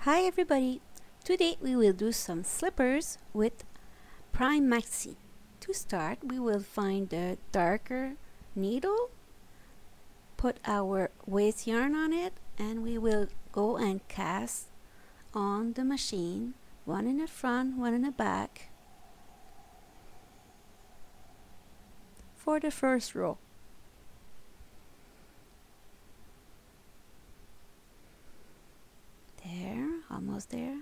Hi everybody! Today we will do some slippers with Prime Maxi. To start, we will find the darker needle, put our waste yarn on it, and we will go and cast on the machine, one in the front, one in the back, for the first row. There, almost there.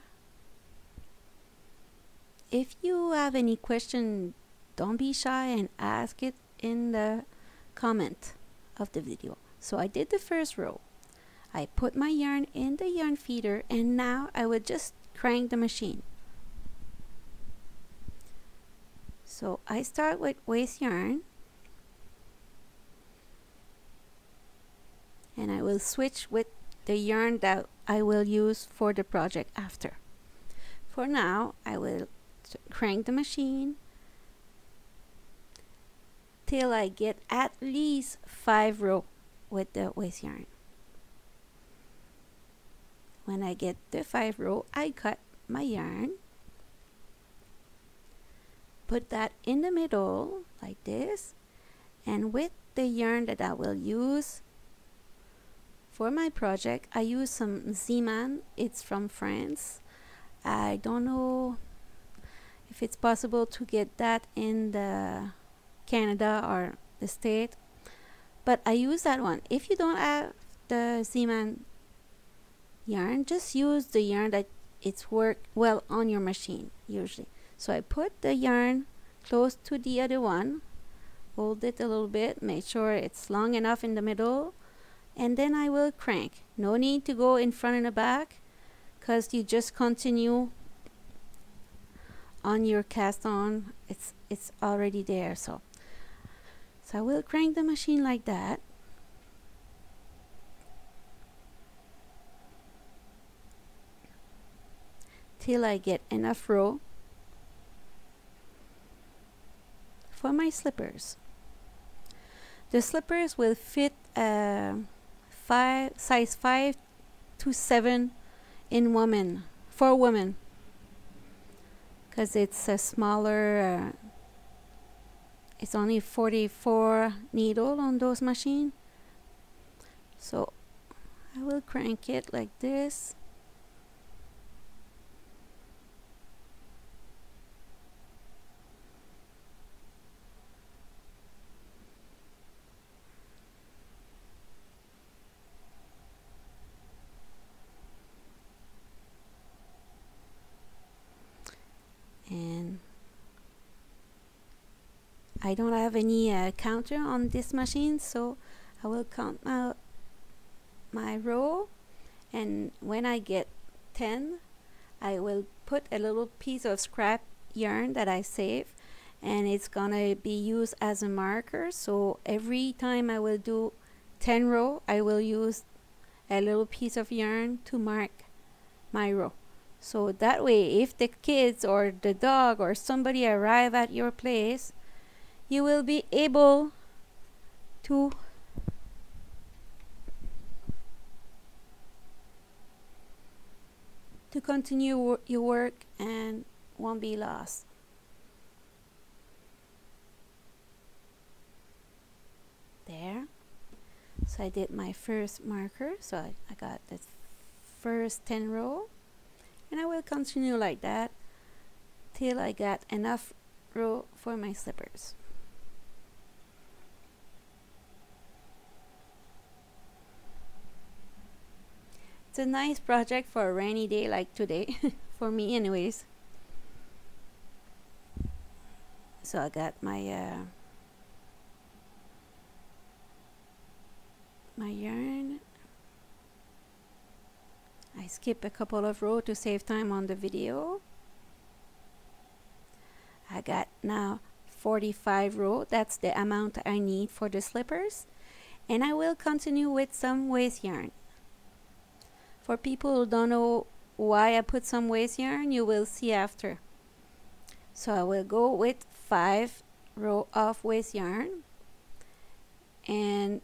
If you have any question, don't be shy and ask it in the comment of the video. So I did the first row. I put my yarn in the yarn feeder, and now I will just crank the machine. So I start with waste yarn, and I will switch with the yarn that I will use for the project after. For now, I will crank the machine till I get at least 5 rows with the waste yarn. When I get the 5 rows, I cut my yarn, put that in the middle like this, and with the yarn that I will use for my project, I use some Z-Man. It's from France. I don't know if it's possible to get that in the Canada or the state, but I use that one. If you don't have the Z-Man yarn, just use the yarn that it's work well on your machine usually. So I put the yarn close to the other one, hold it a little bit, make sure it's long enough in the middle, and then I will crank. No need to go in front and the back, because you just continue on your cast on. It's already there. So I will crank the machine like that. Till I get enough row for my slippers. The slippers will fit size 5 to 7 in women, for women, because it's a smaller, it's only 44 needle on those machines. So I will crank it like this. And I don't have any counter on this machine, so I will count out my row, and when I get 10, I will put a little piece of scrap yarn that I save, and it's gonna be used as a marker. So every time I will do 10 row, I will use a little piece of yarn to mark my row. So that way, if the kids or the dog or somebody arrive at your place, you will be able to continue your work and won't be lost. There. So I did my first marker. So I got the first 10 row. And I will continue like that till I got enough row for my slippers. It's a nice project for a rainy day like today, for me anyways. So I got my my yarn. I skip a couple of rows to save time on the video. I got now 45 rows. That's the amount I need for the slippers. And I will continue with some waste yarn. For people who don't know why I put some waste yarn, you will see after. So I will go with 5 rows of waste yarn, and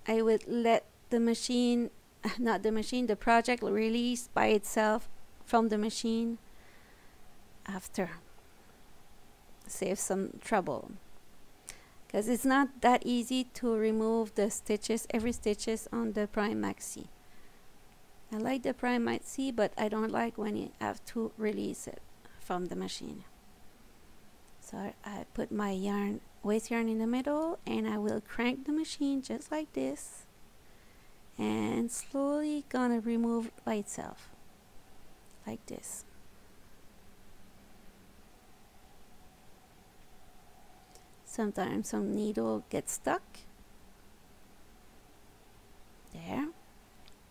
I will let the machine not the machine, the project release by itself from the machine after. Save some trouble, because it's not that easy to remove the stitches, every stitches on the Prime Maxi. I like the Prime Maxi, but I don't like when you have to release it from the machine. So I put my yarn, waste yarn in the middle, and I will crank the machine just like this, and slowly gonna remove by itself like this. Sometimes some needle gets stuck. There.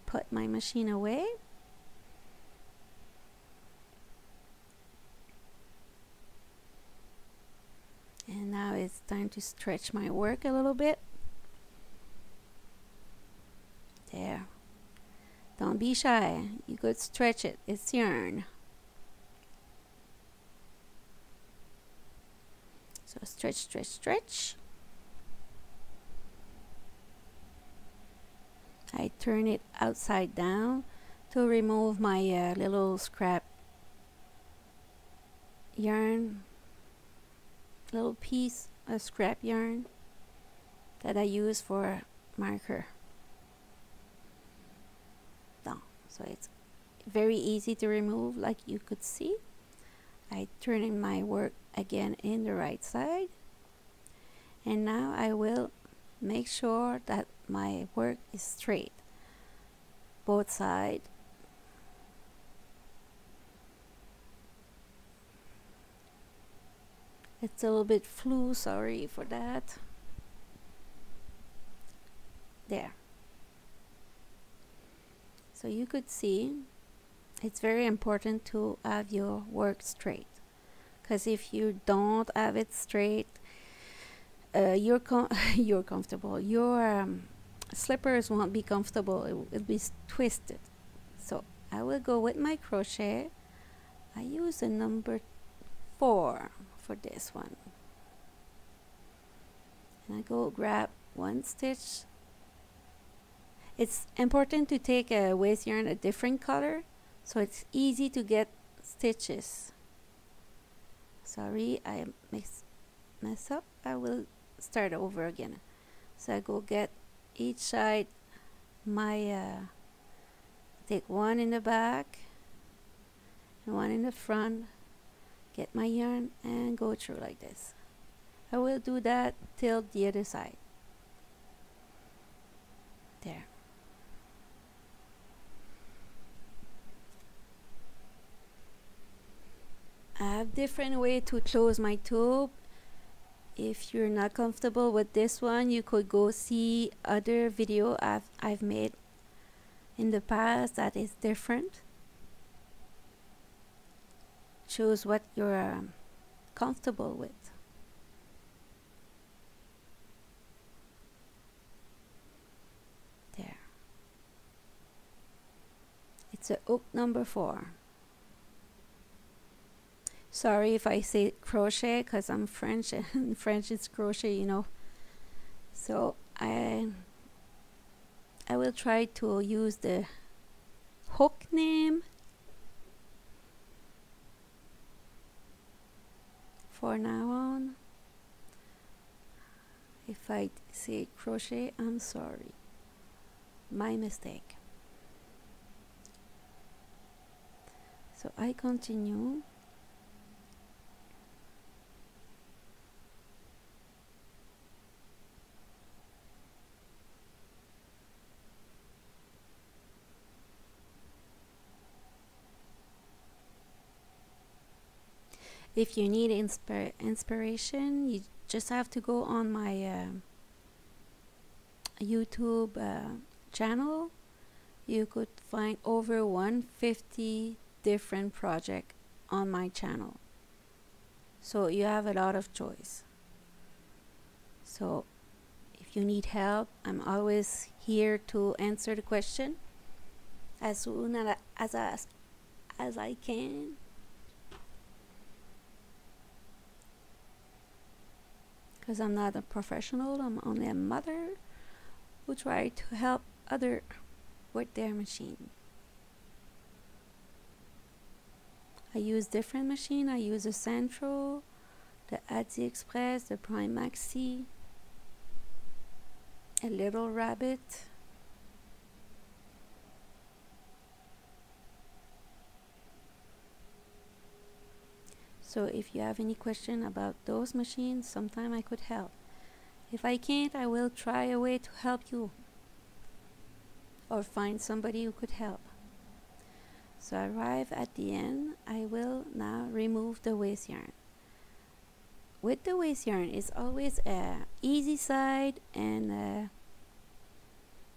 Put my machine away. And now it's time to stretch my work a little bit. There. Don't be shy. You could stretch it. It's yarn. So stretch, stretch, stretch. I turn it upside down to remove my little scrap yarn, little piece of scrap yarn that I use for marker. Down. So it's very easy to remove, like you could see. I turn in my work again in the right side, and now I will make sure that my work is straight, both sides. It's a little bit flu, sorry for that. There. So you could see it's very important to have your work straight, because if you don't have it straight, you're comfortable. Your slippers won't be comfortable. It will be twisted. So I will go with my crochet. I use a number 4 for this one. And I go grab one stitch. It's important to take a waste yarn a different color, so it's easy to get stitches. Sorry, I mess up. I will start over again. So I go get each side my take one in the back and one in the front, get my yarn and go through like this. I will do that till the other side. There. I have different way to close my tube. If you're not comfortable with this one, you could go see other video I've made in the past that is different. Choose what you're comfortable with. There. It's a hook number 4. Sorry if I say crochet, because I'm French and French is crochet, you know. So I will try to use the hook name for now on. If I say crochet, I'm sorry. My mistake. So I continue. If you need inspiration, you just have to go on my YouTube channel. You could find over 150 different projects on my channel. So you have a lot of choice. So if you need help, I'm always here to answer the question as soon as I can. Because I'm not a professional, I'm only a mother who try to help other with their machine. I use different machine. I use the Centro, the Adzi Express, the Prime Maxi, a Little Rabbit. So if you have any question about those machines, sometime I could help. If I can't, I will try a way to help you or find somebody who could help. So I arrive at the end. I will now remove the waste yarn. With the waste yarn, it's always a easy side and a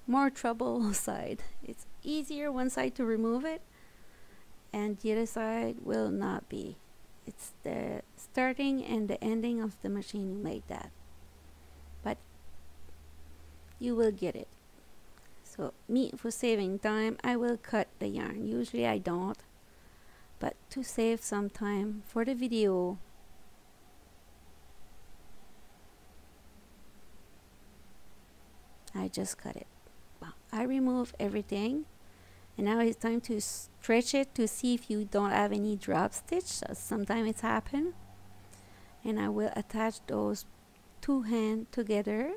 more trouble side. It's easier one side to remove it, and the other side will not be. It's the starting and the ending of the machine who made that, but you will get it. So me, for saving time, I will cut the yarn. Usually I don't, but to save some time for the video, I just cut it. Well, I remove everything, and now it's time to stretch it to see if you don't have any drop stitch. So sometimes it's happened, and I will attach those two hands together,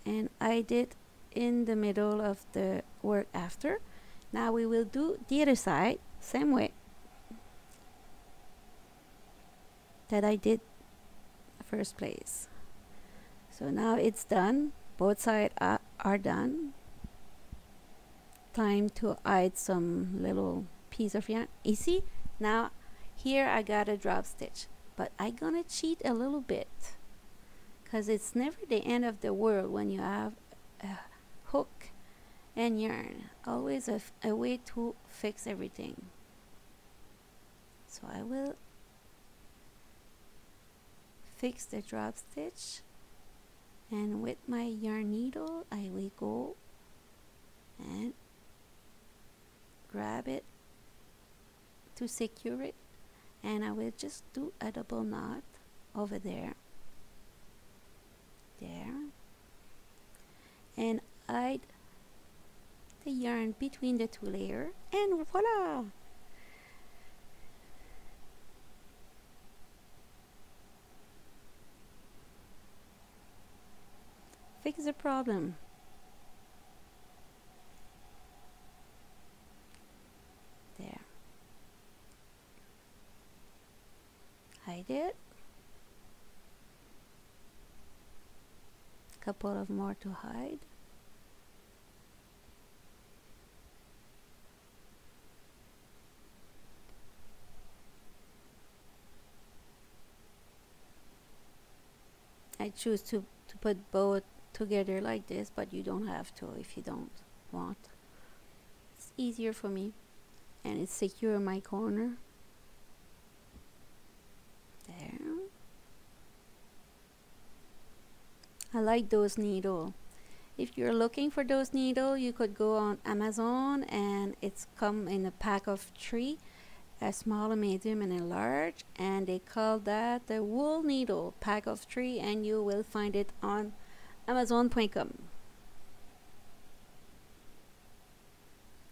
and I did in the middle of the work after. Now we will do the other side same way that I did first place. So now it's done. Both sides are done. Time to hide some little piece of yarn. You see, now here I got a drop stitch, but I'm gonna cheat a little bit, because it's never the end of the world when you have a hook and yarn. Always a way to fix everything. So I will fix the drop stitch, and with my yarn needle I will go and grab it to secure it, and I will just do a double knot over there, and hide the yarn between the two layers, and voila! Fix the problem. There. Hide it. Couple of more to hide. I choose to put both together like this, but you don't have to if you don't want. It's easier for me, and it's secure in my corner. There. I like those needles. If you're looking for those needles, you could go on Amazon, and it's come in a pack of 3, a small, a medium, and a large, and they call that the wool needle pack of 3, and you will find it on Amazon.com.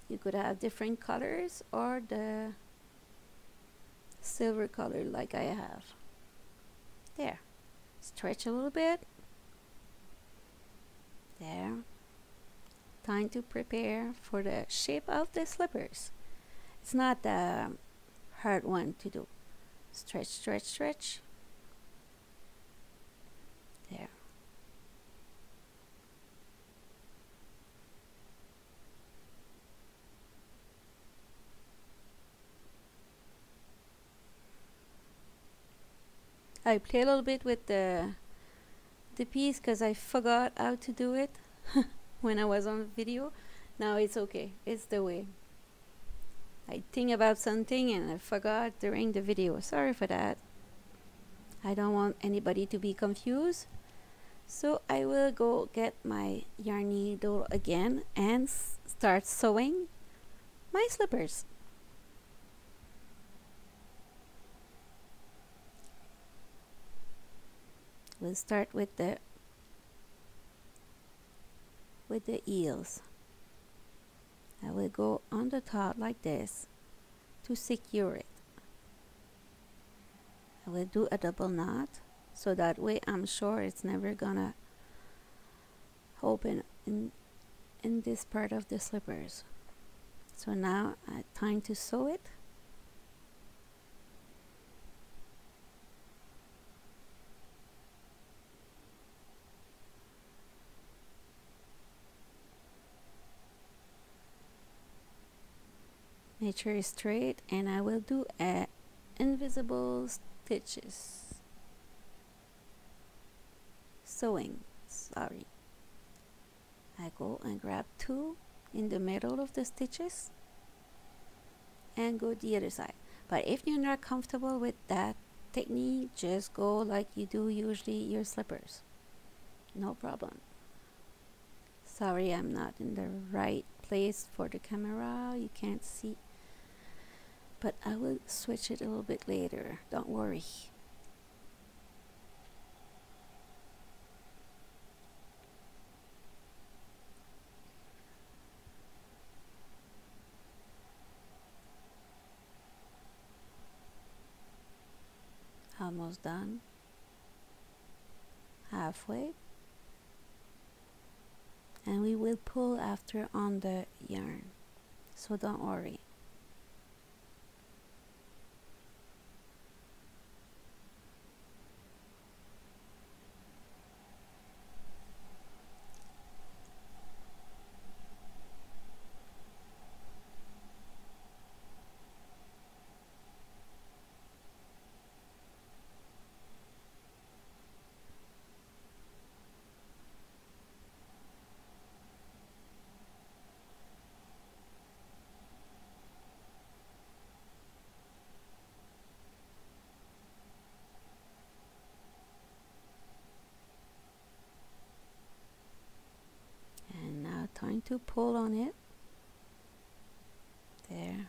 You could have different colors or the silver color like I have. There. Stretch a little bit. There. Time to prepare for the shape of the slippers. It's not the hard one to do. Stretch, stretch, stretch. There. I play a little bit with the piece because I forgot how to do it when I was on video. Now it's okay. It's the way. I think about something and I forgot during the video. Sorry for that. I don't want anybody to be confused. So I will go get my yarn needle again and start sewing my slippers. We'll start with the with the heels. I will go on the top like this to secure it. I will do a double knot so that way I'm sure it's never gonna open in this part of the slippers. So now time to sew it. Make sure it's straight, and I will do invisible stitches. Sewing, sorry. I go and grab 2 in the middle of the stitches and go the other side. But if you're not comfortable with that technique, just go like you do usually your slippers. No problem. Sorry, I'm not in the right place for the camera. You can't see. But I will switch it a little bit later. Don't worry. Almost done. Halfway. And we will pull after on the yarn. So don't worry. Time to pull on it. There.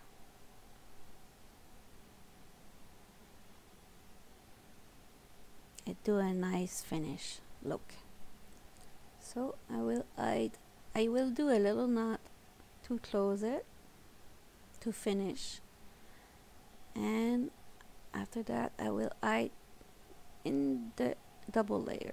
It do a nice finish look. So I will do a little knot to close it to finish, and after that I will hide in the double layer.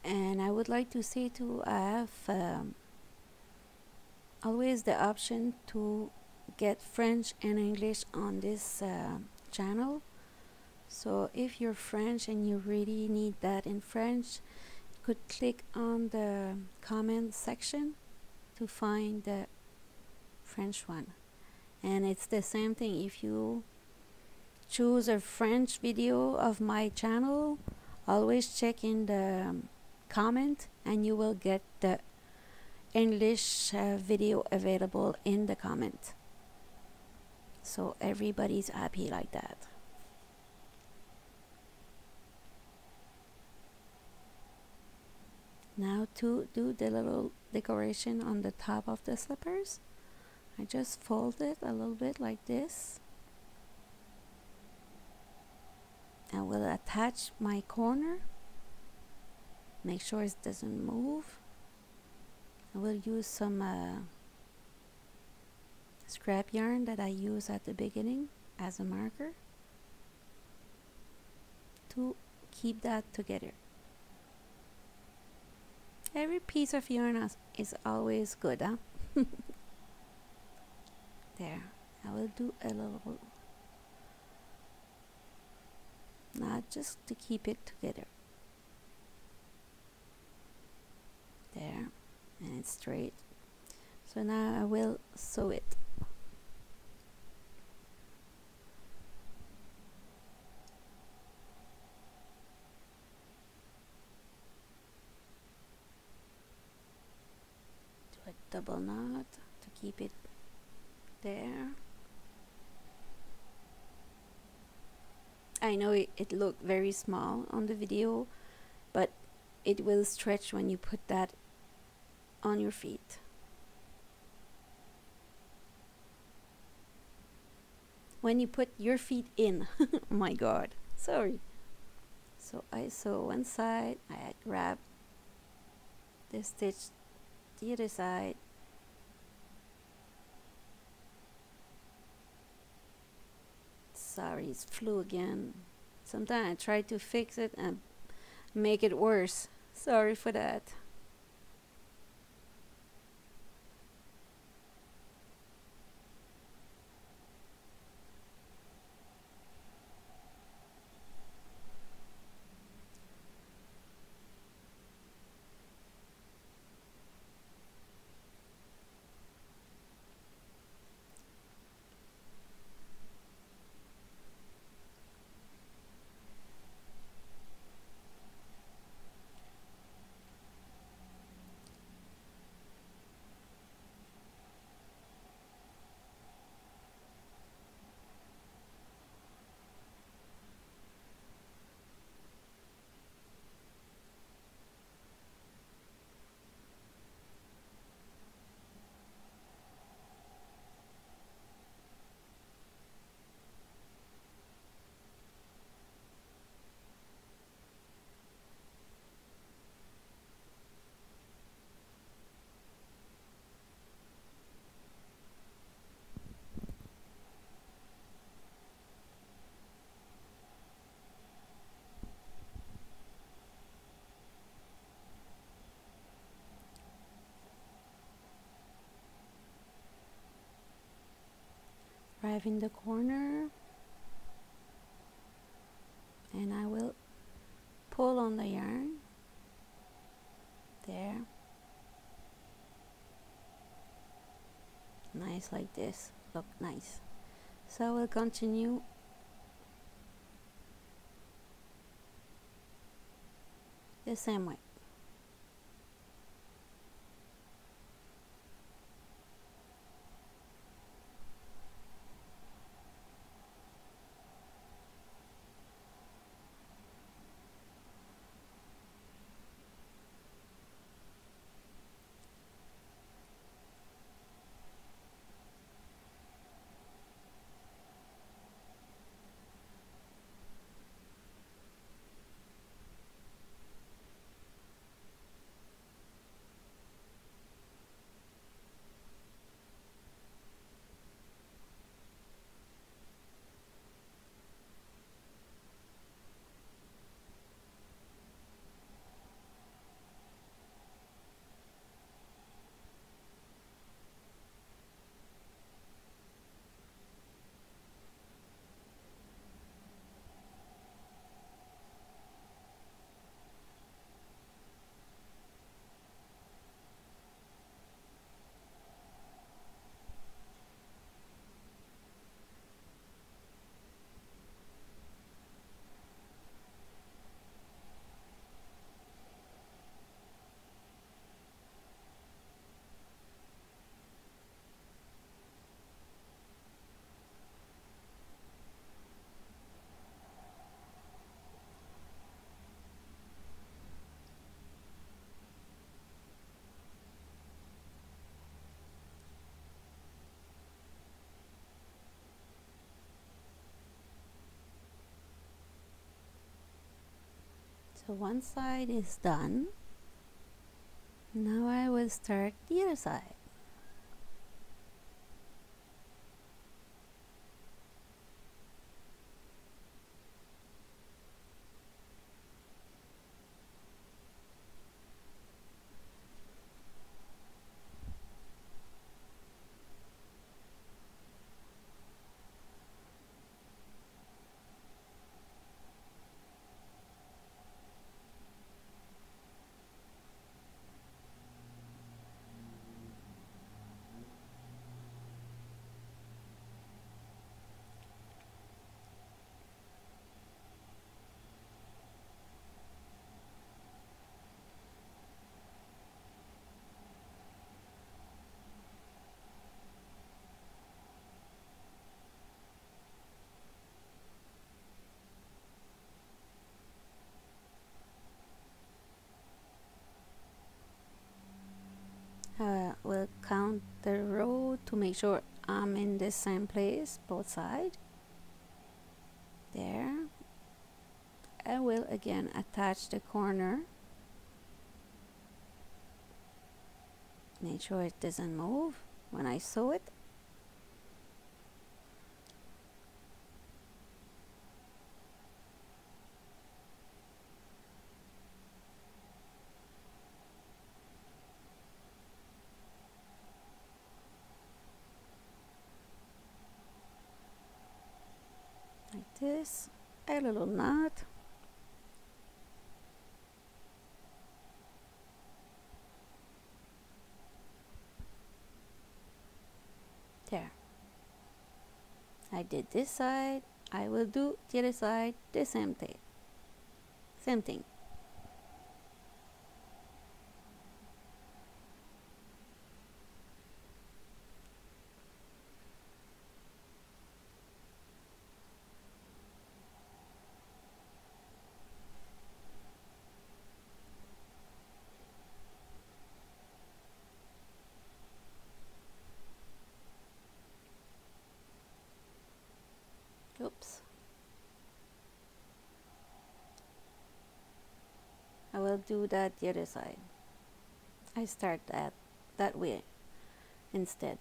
And I would like to say to I have always the option to get French and English on this channel. So if you're French and you really need that in French, you could click on the comment section to find the French one. And it's the same thing if you choose a French video of my channel, always check in the comment and you will get the English video available in the comment. So everybody's happy like that. Now to do the little decoration on the top of the slippers, I just fold it a little bit like this. I will attach my corner. Make sure it doesn't move. I will use some scrap yarn that I use at the beginning as a marker to keep that together. Every piece of yarn is always good, huh? There, I will do a little knot just to keep it together. There, and it's straight. So now I will sew it. Do a double knot to keep it there. I know it looked very small on the video, but it will stretch when you put that on your feet. When you put your feet in. Oh my god, sorry. So I sew one side, I grab the stitch the other side, sorry, it flew again. Sometimes I try to fix it and make it worse. Sorry for that. Arrive in the corner, and I will pull on the yarn there, nice like this, look nice. So I will continue the same way. So one side is done. Now I will start the other side. around the row to make sure I'm in the same place, both sides. There. I will again attach the corner. Make sure it doesn't move when I sew it. Like this. A little knot. There. I did this side. I will do the other side the same thing. Same thing. Oops. I will do that the other side. I start that way instead.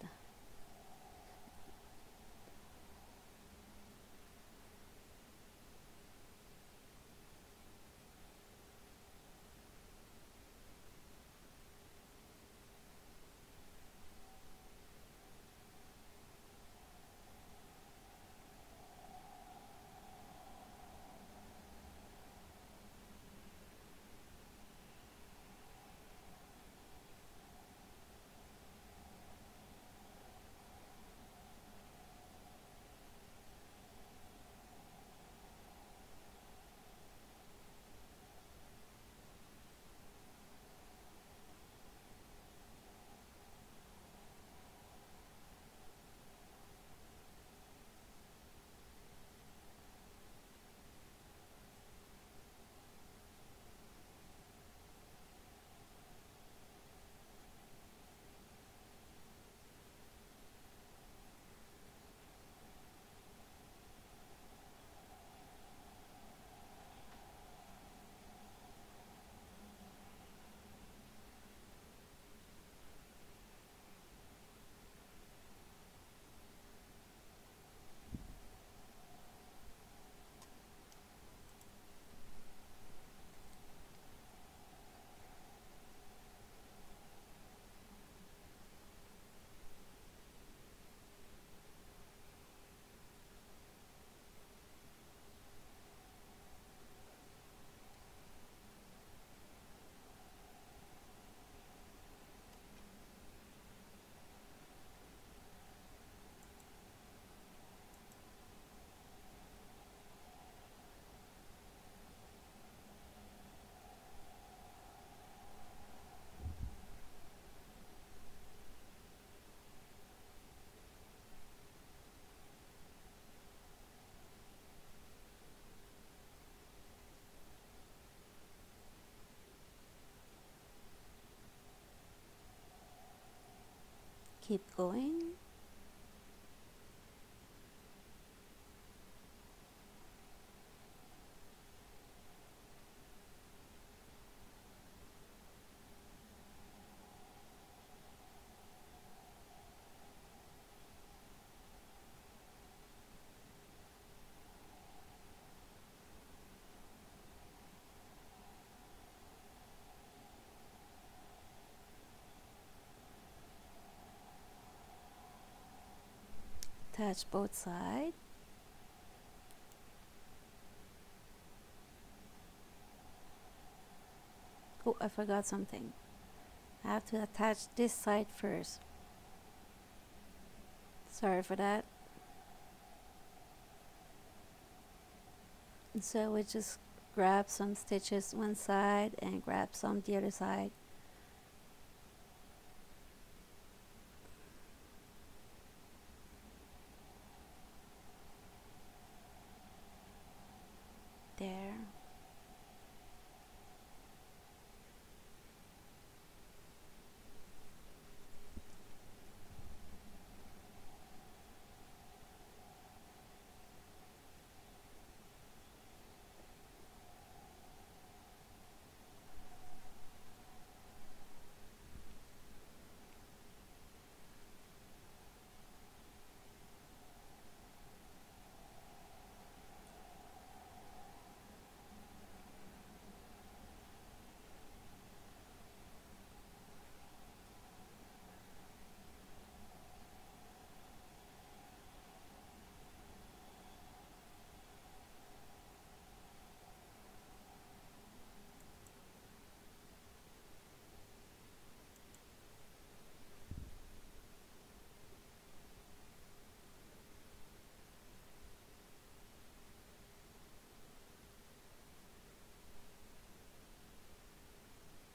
Keep going. Attach both sides. Oh, I forgot something. I have to attach this side first. Sorry for that. So we just grab some stitches one side and grab some the other side. There.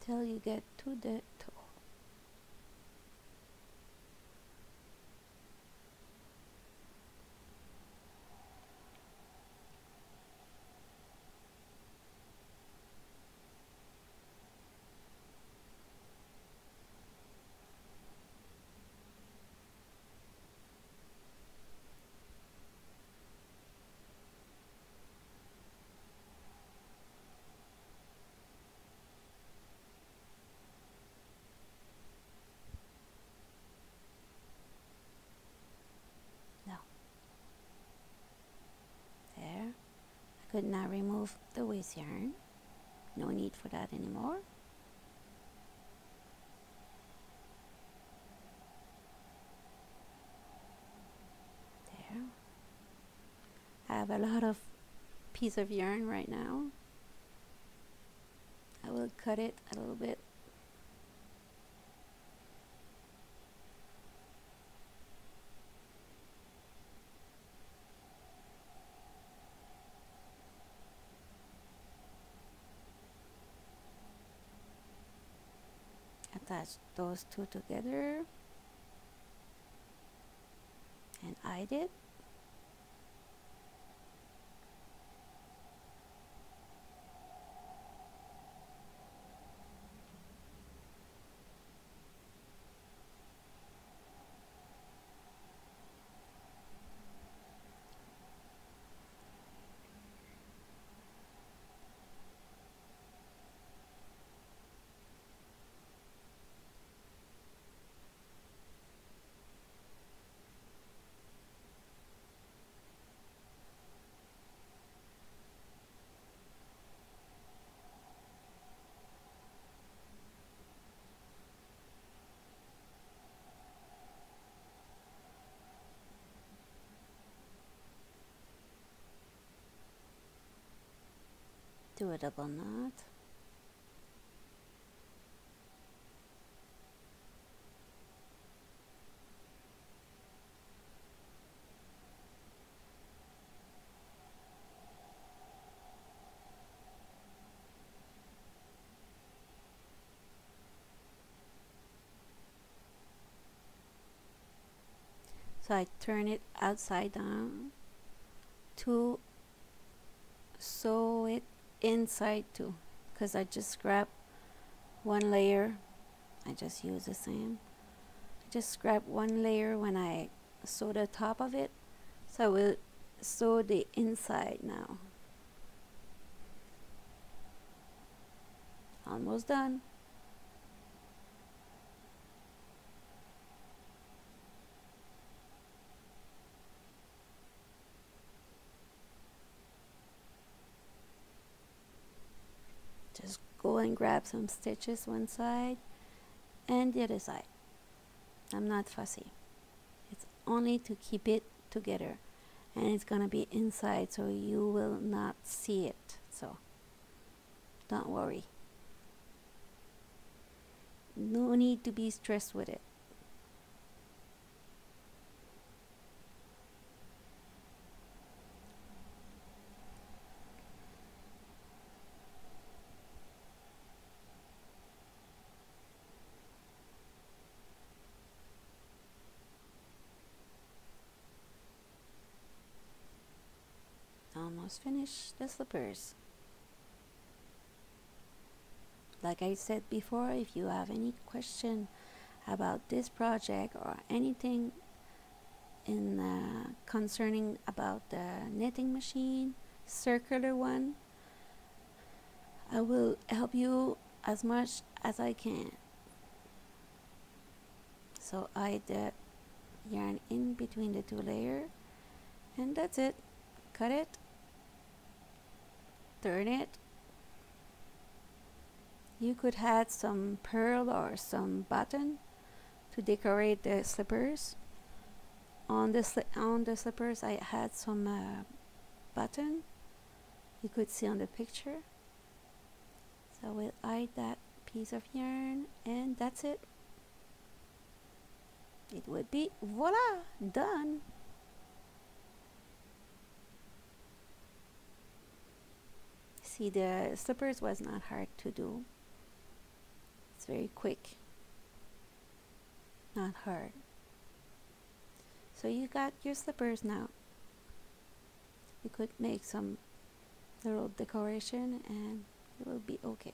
till you get to the toe. No. There. I could now remove the waste yarn. No need for that anymore. There. I have a lot of piece of yarn right now. I will cut it a little bit. Attach those two together and hide it. Do a double knot. So I turn it upside down to sew it inside too, because I just grab one layer. I just use the same. Just grab one layer when I sew the top of it, so I will sew the inside now. Almost done. Just go and grab some stitches one side and the other side. I'm not fussy. It's only to keep it together, and it's gonna be inside, so you will not see it, so don't worry. No need to be stressed with it. Almost finished the slippers. Like I said before, if you have any question about this project or anything in concerning about the knitting machine, circular one, I will help you as much as I can. So I hide the yarn in between the two layers, and that's it. Cut it, turn it. You could add some pearl or some button to decorate the slippers. On the slippers I had some button. You could see on the picture. So we'll hide that piece of yarn, and that's it. It would be voila, done. See, the slippers was not hard to do. It's very quick, not hard. So you got your slippers now. You could make some little decoration and it will be okay.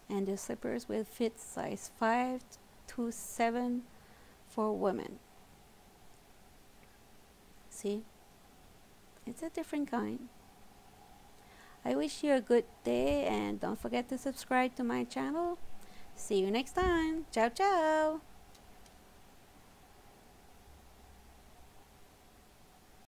And the slippers will fit size 5 to 7 for women. See, it's a different kind. I wish you a good day and don't forget to subscribe to my channel. See you next time. Ciao, ciao.